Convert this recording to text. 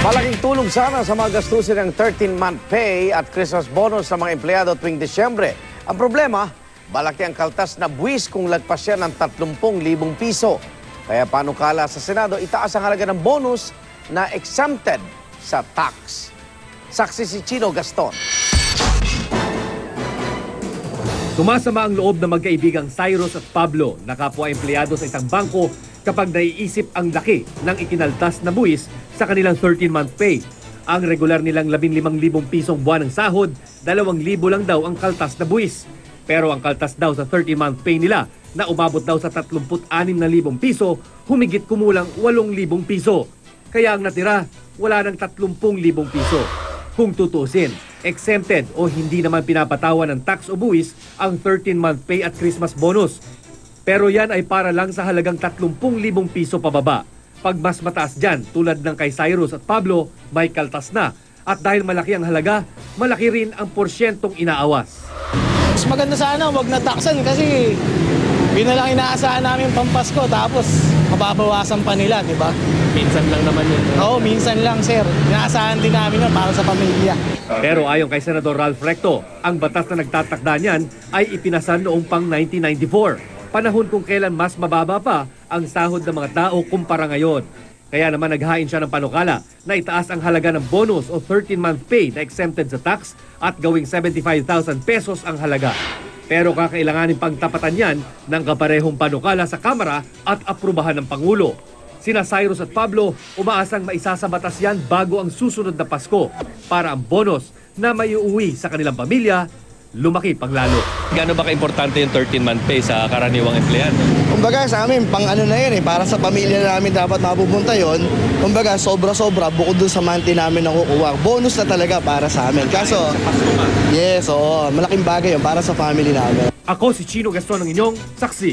Malaking tulong sana sa mga gastusin ng 13-month pay at Christmas bonus sa mga empleyado tuwing Desyembre. Ang problema, malaki ang kaltas na buwis kung lagpas yan ng 30,000 piso. Kaya panukala sa Senado, itaas ang halaga ng bonus na exempted sa tax. Saksi si Chino Gaston. Sumasama ang loob ng magkaibigang Cyrus at Pablo na kapwa empleyado sa isang bangko kapag naiisip ang laki ng ikinaltas na buwis sa kanilang 13-month pay. Ang regular nilang 15,000 pisong buwan ng sahod, 2,000 lang daw ang kaltas na buwis. Pero ang kaltas daw sa 13-month pay nila na umabot daw sa 36,000 piso, humigit kumulang 8,000 piso. Kaya ang natira, wala ng 30,000 piso. Kung tutusin, exempted o hindi naman pinapatawan ng tax o buwis ang 13-month pay at Christmas bonus. Pero yan ay para lang sa halagang 30,000 piso pababa. Pag mas mataas dyan, tulad ng kay Cyrus at Pablo, may kaltas na. At dahil malaki ang halaga, malaki rin ang porsyentong inaawas. Mas maganda sana wag na taksan kasi yun na lang inaasahan namin pampasko tapos mababawasan pa nila, di ba? Minsan lang naman yun. Oo, minsan lang, sir. Inaasahan din namin yun para sa pamilya. Pero ayon kay Senador Ralph Recto, ang batas na nagtatakda niyan ay ipinasa noong pang 1994. Panahon kung kailan mas mababa pa ang sahod ng mga tao kumpara ngayon. Kaya naman naghain siya ng panukala na itaas ang halaga ng bonus o 13-month pay na exempted sa tax at gawing 75,000 pesos ang halaga. Pero kakailanganin pang tapatan yan ng kaparehong panukala sa Kamara at aprubahan ng Pangulo. Sina Cyrus at Pablo umaasang maisasabatas yan bago ang susunod na Pasko para ang bonus na maiuwi sa kanilang pamilya lumaki paglalo. Gaano ba ka-importante yung 13-month pay sa karaniwang empleyado? Kumbaga sa amin, pang ano na yun para sa pamilya namin dapat mapupunta yon. Kumbaga sobra-sobra bukod dun sa monthly namin nakukuha. Bonus na talaga para sa amin. Kaso, yes, oo, malaking bagay yun para sa family namin. Ako si Chino Gaston ng inyong saksi.